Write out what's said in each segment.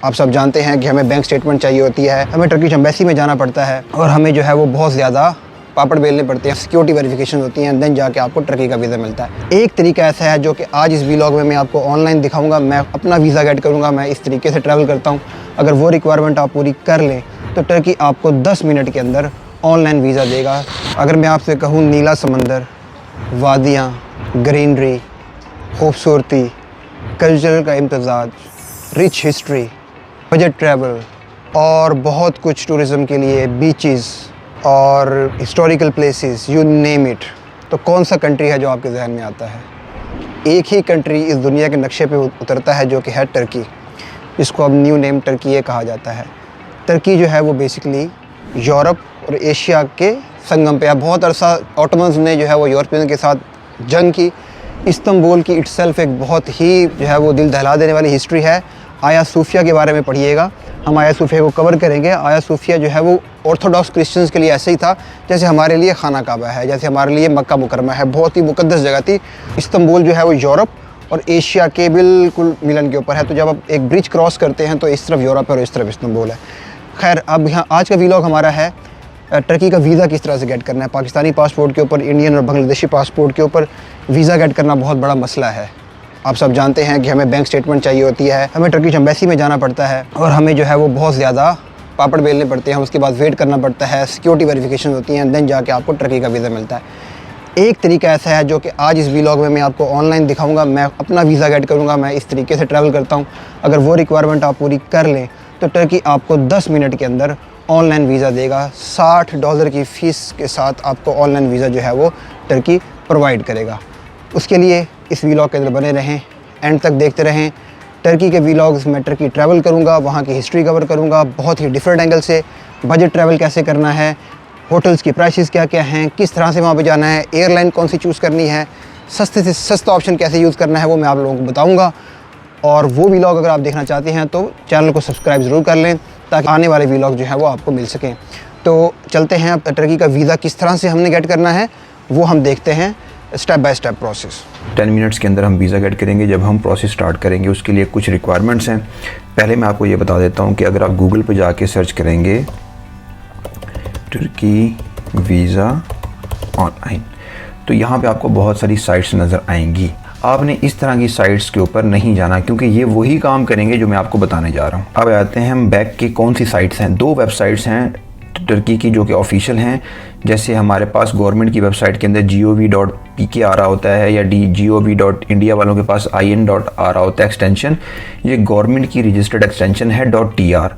आप सब जानते हैं कि हमें बैंक स्टेटमेंट चाहिए होती है, हमें टर्किश एम्बेसी में जाना पड़ता है और हमें जो है वो बहुत ज़्यादा पापड़ बेलने पड़ते हैं, सिक्योरिटी वेरिफिकेशन होती हैं, देन जाके आपको टर्की का वीज़ा मिलता है। एक तरीका ऐसा है जो कि आज इस व्लॉग में मैं आपको ऑनलाइन दिखाऊंगा। मैं अपना वीज़ा गेट करूंगा, मैं इस तरीके से ट्रैवल करता हूं। अगर वो रिक्वायरमेंट आप पूरी कर लें तो टर्की आपको 10 मिनट के अंदर ऑनलाइन वीज़ा देगा। अगर मैं आपसे कहूँ नीला समंदर, वादियाँ, ग्रीनरी, खूबसूरती, कल्चर का इम्तजाज, रिच हिस्ट्री, बजट ट्रैवल और बहुत कुछ टूरिज़म के लिए, बीचेस और historical places, you name it, तो कौन सा कंट्री है जो आपके जहन में आता है? एक ही कंट्री इस दुनिया के नक्शे पे उतरता है जो कि है टर्की, जिसको अब न्यू नेम टर्की ये कहा जाता है। टर्की जो है वो बेसिकली यूरोप और एशिया के संगम पे है। बहुत अरसा ऑटोमन्स ने जो है वो यूरोपियन के साथ जंग की। इस्तांबुल की इटसेल्फ एक बहुत ही जो है वो दिल दहला देने वाली हिस्ट्री है। आया सूफिया के बारे में पढ़िएगा, हम आया सूफिया को कवर करेंगे। आया सूफिया जो है वो ऑर्थोडॉक्स क्रिश्चियंस के लिए ऐसे ही था जैसे हमारे लिए खाना काबा है, जैसे हमारे लिए मक्का मुकरमा है। बहुत ही मुकद्दस जगह थी। इस्तांबुल जो है वो यूरोप और एशिया के बिल्कुल मिलन के ऊपर है। तो जब आप एक ब्रिज क्रॉस करते हैं तो इस तरफ यूरोप है और इस तरफ इस्तांबुल है। खैर, अब यहाँ आज का व्लॉग हमारा है टर्की का वीज़ा किस तरह से गेट करना है। पाकिस्तानी पासपोर्ट के ऊपर, इंडियन और बांग्लादेशी पासपोर्ट के ऊपर वीज़ा गेट करना बहुत बड़ा मसला है। आप सब जानते हैं कि हमें बैंक स्टेटमेंट चाहिए होती है, हमें टर्किश एम्बेसी में जाना पड़ता है और हमें जो है वो बहुत ज़्यादा पापड़ बेलने पड़ते हैं। उसके बाद वेट करना पड़ता है, सिक्योरिटी वेरिफिकेशन होती हैं, देन जाके आपको टर्की का वीज़ा मिलता है। एक तरीका ऐसा है जो कि आज इस व्लॉग में मैं आपको ऑनलाइन दिखाऊंगा। मैं अपना वीज़ा गेट करूंगा, मैं इस तरीके से ट्रैवल करता हूं। अगर वो रिक्वायरमेंट आप पूरी कर लें तो टर्की आपको 10 मिनट के अंदर ऑनलाइन वीज़ा देगा। $60 की फ़ीस के साथ आपको ऑनलाइन वीज़ा जो है वो टर्की प्रोवाइड करेगा। उसके लिए इस व्लॉग के अंदर बने रहें, एंड तक देखते रहें। टर्की के व्लॉग्स में टर्की ट्रैवल करूंगा, वहाँ की हिस्ट्री कवर करूंगा बहुत ही डिफरेंट एंगल से। बजट ट्रैवल कैसे करना है, होटल्स की प्राइसेस क्या क्या हैं, किस तरह से वहाँ पे जाना है, एयरलाइन कौन सी चूज़ करनी है, सस्ते से सस्ता ऑप्शन कैसे यूज़ करना है, वो मैं आप लोगों को बताऊँगा। और वो व्लॉग अगर आप देखना चाहते हैं तो चैनल को सब्सक्राइब ज़रूर कर लें ताकि आने वाले व्लॉग जो है वो आपको मिल सकें। तो चलते हैं अब टर्की का वीज़ा किस तरह से हमने गेट करना है वो हम देखते हैं step by step process. 10 minutes के अंदर हम वीज़ा गेट करेंगे। जब हम प्रोसेस स्टार्ट करेंगे उसके लिए कुछ रिक्वायरमेंट्स हैं। पहले मैं आपको ये बता देता हूँ कि अगर आप गूगल पे जाके सर्च करेंगे टर्की वीज़ा ऑनलाइन तो यहाँ पे आपको बहुत सारी साइट्स नज़र आएंगी। आपने इस तरह की साइट्स के ऊपर नहीं जाना क्योंकि ये वही काम करेंगे जो मैं आपको बताने जा रहा हूँ। अब आते हैं हम बैक की कौन सी साइट्स हैं। 2 वेबसाइट्स हैं टर्की की जो कि ऑफिशियल हैं। जैसे हमारे पास गवर्नमेंट की वेबसाइट के अंदर gov.pk आ रहा होता है या gov.india वालों के पास in. आ रहा होता है एक्सटेंशन। ये गवर्नमेंट की रजिस्टर्ड एक्सटेंशन है .tr।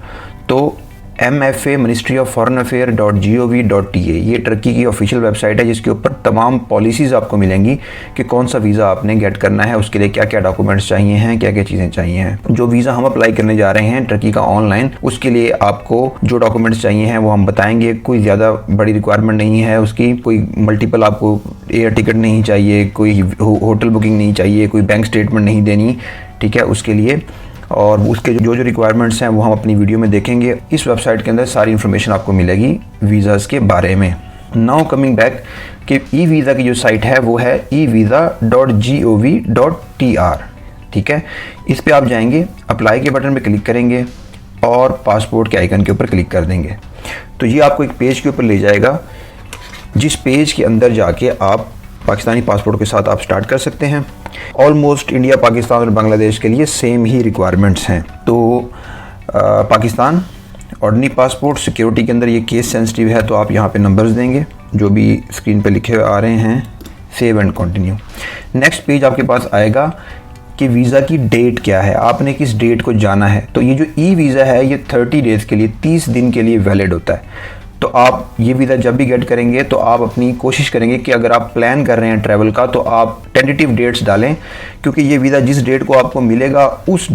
तो MFA ministry of foreign affair .gov.ta ये टर्की की ऑफिशियल वेबसाइट है जिसके ऊपर तमाम पॉलिसीज़ आपको मिलेंगी कि कौन सा वीज़ा आपने गेट करना है, उसके लिए क्या क्या डॉक्यूमेंट्स चाहिए हैं, क्या क्या चीज़ें चाहिए हैं। जो वीज़ा हम अप्लाई करने जा रहे हैं टर्की का ऑनलाइन, उसके लिए आपको जो डॉक्यूमेंट्स चाहिए हैं वो हम बताएंगे। कोई ज़्यादा बड़ी रिक्वायरमेंट नहीं है उसकी, कोई मल्टीपल आपको एयर टिकट नहीं चाहिए, कोई होटल बुकिंग नहीं चाहिए, कोई बैंक स्टेटमेंट नहीं देनी, ठीक है, उसके लिए। और उसके जो रिक्वायरमेंट्स हैं वो हम अपनी वीडियो में देखेंगे। इस वेबसाइट के अंदर सारी इन्फॉर्मेशन आपको मिलेगी वीज़ाज़ के बारे में। नाउ कमिंग बैक कि ई वीज़ा की जो साइट है वो है evisa.gov.tr, ठीक है। इस पे आप जाएंगे, अप्लाई के बटन पे क्लिक करेंगे और पासपोर्ट के आइकन के ऊपर क्लिक कर देंगे तो ये आपको एक पेज के ऊपर ले जाएगा जिस पेज के अंदर जाके आप पाकिस्तानी पासपोर्ट के साथ आप स्टार्ट कर सकते हैं। ऑलमोस्ट इंडिया, पाकिस्तान और बांग्लादेश के लिए सेम ही रिक्वायरमेंट्स हैं। तो पाकिस्तान ऑर्डिनरी पासपोर्ट सिक्योरिटी के अंदर ये केस सेंसिटिव है तो आप यहाँ पे नंबर्स देंगे जो भी स्क्रीन पे लिखे हुए आ रहे हैं। Save and continue. Next page आपके पास आएगा कि वीज़ा की डेट क्या है, आपने किस डेट को जाना है। तो ये जो ई वीज़ा है ये 30 डेज़ के लिए, 30 दिन के लिए वैलिड होता है। तो आप ये वीज़ा जब भी गेट करेंगे तो आप अपनी कोशिश करेंगे कि अगर आप प्लान कर रहे हैं ट्रैवल का तो आप टेंटेटिव डेट्स डालें क्योंकि ये वीज़ा जिस डेट को आपको मिलेगा उस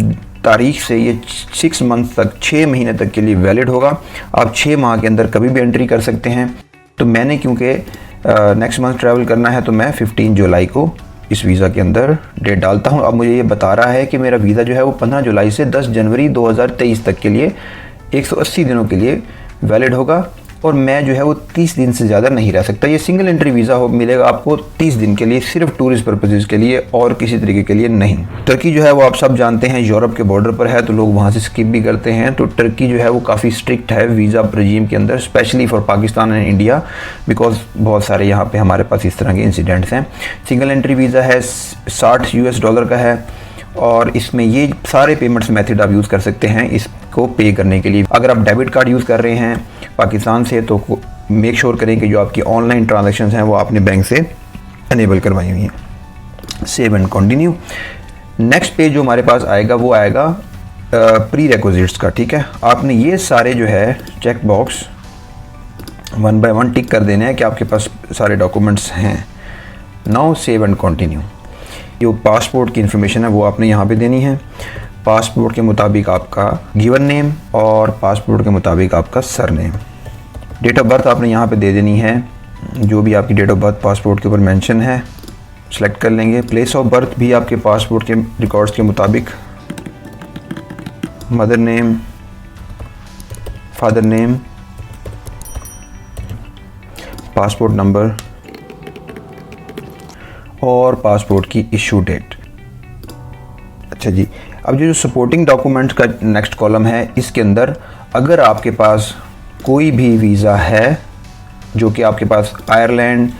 तारीख से ये 6 मंथ तक, 6 महीने तक के लिए वैलिड होगा। आप 6 माह के अंदर कभी भी एंट्री कर सकते हैं। तो मैंने क्योंकि नेक्स्ट मंथ ट्रैवल करना है तो मैं 15 जुलाई को इस वीज़ा के अंदर डेट डालता हूँ। अब मुझे ये बता रहा है कि मेरा वीज़ा जो है वो 15 जुलाई से 10 जनवरी 2023 तक के लिए 180 दिनों के लिए वैलिड होगा। और मैं जो है वो 30 दिन से ज़्यादा नहीं रह सकता। ये सिंगल एंट्री वीज़ा हो मिलेगा आपको 30 दिन के लिए, सिर्फ टूरिस्ट पर्पजेज़ के लिए और किसी तरीके के लिए नहीं। टर्की जो है वो आप सब जानते हैं यूरोप के बॉर्डर पर है, तो लोग वहाँ से स्किप भी करते हैं। तो टर्की जो है वो काफ़ी स्ट्रिक्ट है वीज़ा रजीम के अंदर, specially for Pakistan and India, because बहुत सारे यहाँ पे हमारे पास इस तरह के इंसिडेंट्स हैं। सिंगल एंट्री वीज़ा है, $60 का है, और इसमें ये सारे पेमेंट्स मेथड आप यूज़ कर सकते हैं इसको पे करने के लिए। अगर आप डेबिट कार्ड यूज़ कर रहे हैं पाकिस्तान से तो मेक श्योर करें कि जो आपकी ऑनलाइन ट्रांजैक्शंस हैं वो आपने बैंक से अनेबल करवाई हुई हैं। Save and continue. Next page जो हमारे पास आएगा वो आएगा प्री रिक्विजिट्स का। ठीक है, आपने ये सारे जो है चेक बॉक्स 1 बाय 1 टिक कर देने हैं कि आपके पास सारे डॉक्यूमेंट्स हैं। Now save and continue. जो पासपोर्ट की इन्फॉर्मेशन है वो आपने यहाँ पे देनी है। पासपोर्ट के मुताबिक आपका गिवन नेम और पासपोर्ट के मुताबिक आपका surname. Date of birth आपने यहाँ पे दे देनी है, जो भी आपकी डेट ऑफ बर्थ पासपोर्ट के ऊपर मेंशन है सेलेक्ट कर लेंगे। प्लेस ऑफ बर्थ भी आपके पासपोर्ट के रिकॉर्ड्स के मुताबिक, mother name, father name, passport number और पासपोर्ट की इशू डेट। अच्छा जी, अब जो सपोर्टिंग डॉक्यूमेंट का नेक्स्ट कॉलम है, इसके अंदर अगर आपके पास कोई भी वीज़ा है जो कि आपके पास आयरलैंड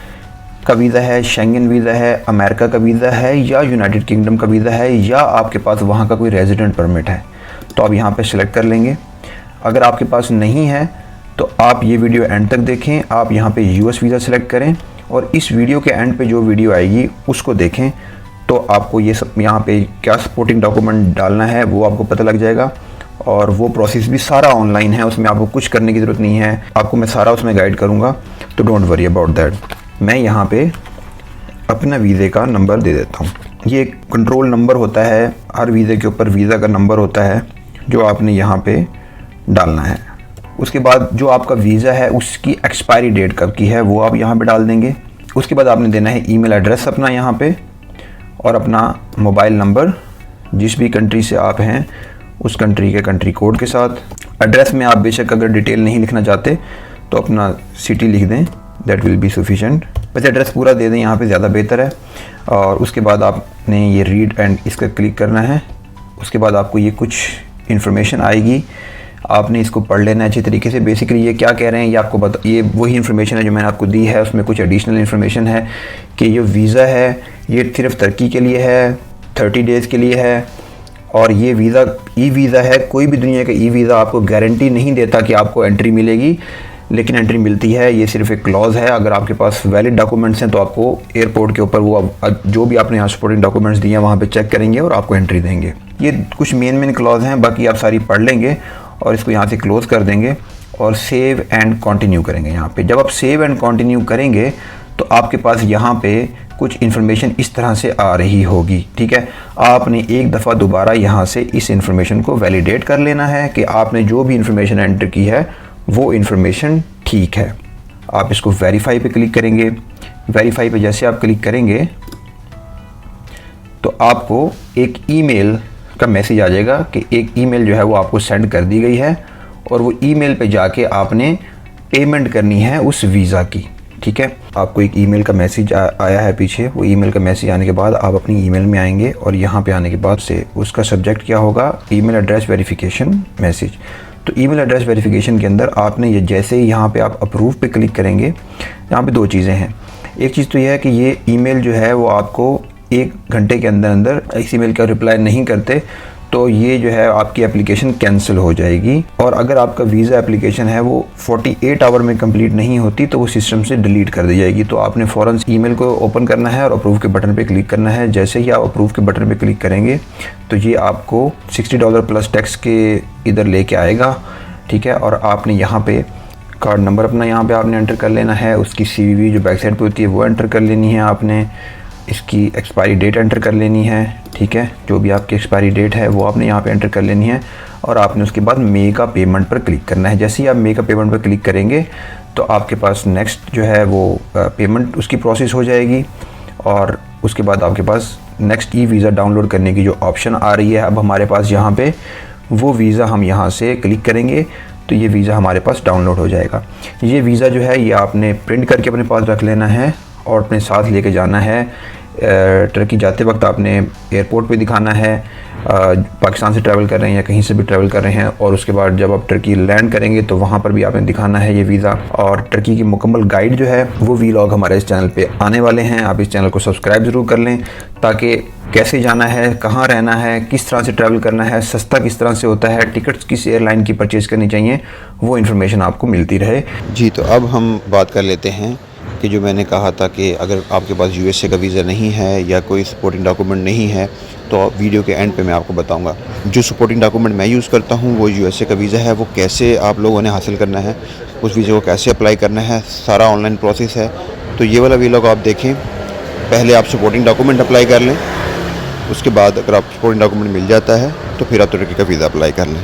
का वीज़ा है, शेंगन वीज़ा है, अमेरिका का वीज़ा है या यूनाइटेड किंगडम का वीज़ा है, या आपके पास वहाँ का कोई रेजिडेंट परमिट है, तो आप यहाँ पे सेलेक्ट कर लेंगे। अगर आपके पास नहीं है तो आप ये वीडियो एंड तक देखें। आप यहाँ पे यूएस वीज़ा सेलेक्ट करें और इस वीडियो के एंड पे जो वीडियो आएगी उसको देखें, तो आपको ये सब यहाँ पे क्या सपोर्टिंग डॉक्यूमेंट डालना है वो आपको पता लग जाएगा। और वो प्रोसेस भी सारा ऑनलाइन है, उसमें आपको कुछ करने की ज़रूरत नहीं है, आपको मैं सारा उसमें गाइड करूँगा, तो डोंट वरी अबाउट दैट। मैं यहाँ पे अपना वीज़े का नंबर दे देता हूँ। ये एक कंट्रोल नंबर होता है, हर वीज़े के ऊपर वीज़ा का नंबर होता है जो आपने यहाँ पे डालना है। उसके बाद जो आपका वीज़ा है उसकी एक्सपायरी डेट कब की है वो आप यहाँ पे डाल देंगे। उसके बाद आपने देना है ईमेल एड्रेस अपना यहाँ पे, और अपना मोबाइल नंबर जिस भी कंट्री से आप हैं उस कंट्री के कंट्री कोड के साथ। एड्रेस में आप बेशक अगर डिटेल नहीं लिखना चाहते तो अपना सिटी लिख दें, दैट विल बी सफिशेंट। वैसे एड्रेस पूरा दे दें यहाँ पे ज़्यादा बेहतर है। और उसके बाद आपने ये रीड एंड इसका क्लिक करना है। उसके बाद आपको ये कुछ इन्फॉर्मेशन आएगी, आपने इसको पढ़ लेना है अच्छी तरीके से। बेसिकली ये क्या कह रहे हैं ये आपको ये वही इन्फॉर्मेशन है जो मैंने आपको दी है, उसमें कुछ एडिशनल इन्फॉर्मेशन है कि ये वीज़ा है ये सिर्फ तुर्की के लिए है, 30 डेज़ के लिए है, और ये वीज़ा ई वीज़ा है। कोई भी दुनिया का ई वीज़ा आपको गारंटी नहीं देता कि आपको एंट्री मिलेगी, लेकिन एंट्री मिलती है। ये सिर्फ एक क्लॉज है। अगर आपके पास वैलिड डॉक्यूमेंट्स हैं तो आपको एयरपोर्ट के ऊपर वो जो भी आपने यहाँ सपोर्टिंग डॉक्यूमेंट्स दिए हैं वहाँ पे चेक करेंगे और आपको एंट्री देंगे। ये कुछ मेन क्लॉज हैं, बाकी आप सारी पढ़ लेंगे और इसको यहाँ से क्लोज़ कर देंगे और सेव एंड कंटिन्यू करेंगे। यहाँ पे जब आप सेव एंड कंटिन्यू करेंगे तो आपके पास यहाँ पे कुछ इन्फॉर्मेशन इस तरह से आ रही होगी। ठीक है, आपने एक दफ़ा दोबारा यहाँ से इस इन्फॉर्मेशन को वैलिडेट कर लेना है कि आपने जो भी इन्फॉर्मेशन एंटर की है वो इन्फॉर्मेशन ठीक है। आप इसको वेरीफाई पे क्लिक करेंगे। वेरीफाई पे जैसे आप क्लिक करेंगे तो आपको एक ईमेल का मैसेज आ जाएगा कि एक ईमेल जो है वो आपको सेंड कर दी गई है, और वो ईमेल पे जाके आपने पेमेंट करनी है उस वीज़ा की। ठीक है, आपको एक ईमेल का मैसेज आया है पीछे। वो ईमेल का मैसेज आने के बाद आप अपनी ईमेल में आएंगे और यहाँ पे आने के बाद से उसका सब्जेक्ट क्या होगा, ईमेल एड्रेस वेरिफिकेशन मैसेज। तो ईमेल एड्रेस वेरिफिकेशन के अंदर आपने ये जैसे ही यहाँ पे आप अप्रूव पे क्लिक करेंगे, यहाँ पे दो चीज़ें हैं। एक चीज़ तो यह है कि ये ईमेल जो है वो आपको 1 घंटे के अंदर अंदर इस ईमेल का रिप्लाई नहीं करते तो ये जो है आपकी एप्लीकेशन कैंसिल हो जाएगी। और अगर आपका वीज़ा एप्लीकेशन है वो 48 आवर में कंप्लीट नहीं होती तो वो सिस्टम से डिलीट कर दी जाएगी। तो आपने फ़ौरन ईमेल को ओपन करना है और अप्रूव के बटन पे क्लिक करना है। जैसे ही आप अप्रूव के बटन पे क्लिक करेंगे तो ये आपको $60 प्लस टैक्स के इधर लेके आएगा। ठीक है, और आपने यहाँ पे कार्ड नंबर अपना यहाँ पे आपने एंटर कर लेना है, उसकी CVV जो बैक साइड पे होती है वो एंटर कर लेनी है आपने, इसकी एक्सपायरी डेट एंटर कर लेनी है। ठीक है, जो भी आपकी एक्सपायरी डेट है वो आपने यहाँ पे एंटर कर लेनी है, और आपने उसके बाद मे का पेमेंट पर क्लिक करना है। जैसे ही आप मे का पेमेंट पर क्लिक करेंगे तो आपके पास नेक्स्ट जो है वो पेमेंट उसकी प्रोसेस हो जाएगी, और उसके बाद आपके पास नेक्स्ट ई वीज़ा डाउनलोड करने की जो ऑप्शन आ रही है अब हमारे पास यहाँ पे, वो वीज़ा हम यहाँ से क्लिक करेंगे तो ये वीज़ा हमारे पास डाउनलोड हो जाएगा। ये वीज़ा जो है ये आपने प्रिंट करके अपने पास रख लेना है और अपने साथ लेके जाना है। टर्की जाते वक्त आपने एयरपोर्ट पे दिखाना है, पाकिस्तान से ट्रैवल कर रहे हैं या कहीं से भी ट्रैवल कर रहे हैं, और उसके बाद जब आप टर्की लैंड करेंगे तो वहाँ पर भी आपने दिखाना है ये वीज़ा। और टर्की की मुकम्मल गाइड जो है वो वीलॉग हमारे इस चैनल पे आने वाले हैं। आप इस चैनल को सब्सक्राइब ज़रूर कर लें ताकि कैसे जाना है, कहाँ रहना है, किस तरह से ट्रैवल करना है, सस्ता किस तरह से होता है, टिकट्स किस एयरलाइन की परचेज़ करनी चाहिए, वो इन्फॉर्मेशन आपको मिलती रहे। जी, तो अब हम बात कर लेते हैं कि जो मैंने कहा था कि अगर आपके पास यूएसए का वीज़ा नहीं है या कोई सपोर्टिंग डॉक्यूमेंट नहीं है तो वीडियो के एंड पे मैं आपको बताऊंगा। जो सपोर्टिंग डॉक्यूमेंट मैं यूज़ करता हूं वो यूएसए का वीज़ा है, वो कैसे आप लोगों ने हासिल करना है, उस वीज़े को कैसे अप्लाई करना है, सारा ऑनलाइन प्रोसेस है। तो ये वाला वीलॉग आप देखें। पहले आप सपोर्टिंग डॉक्यूमेंट अप्लाई कर लें, उसके बाद अगर आप सपोर्टिंग डॉक्यूमेंट मिल जाता है तो फिर आप टर्की का वीज़ा अप्लाई कर लें।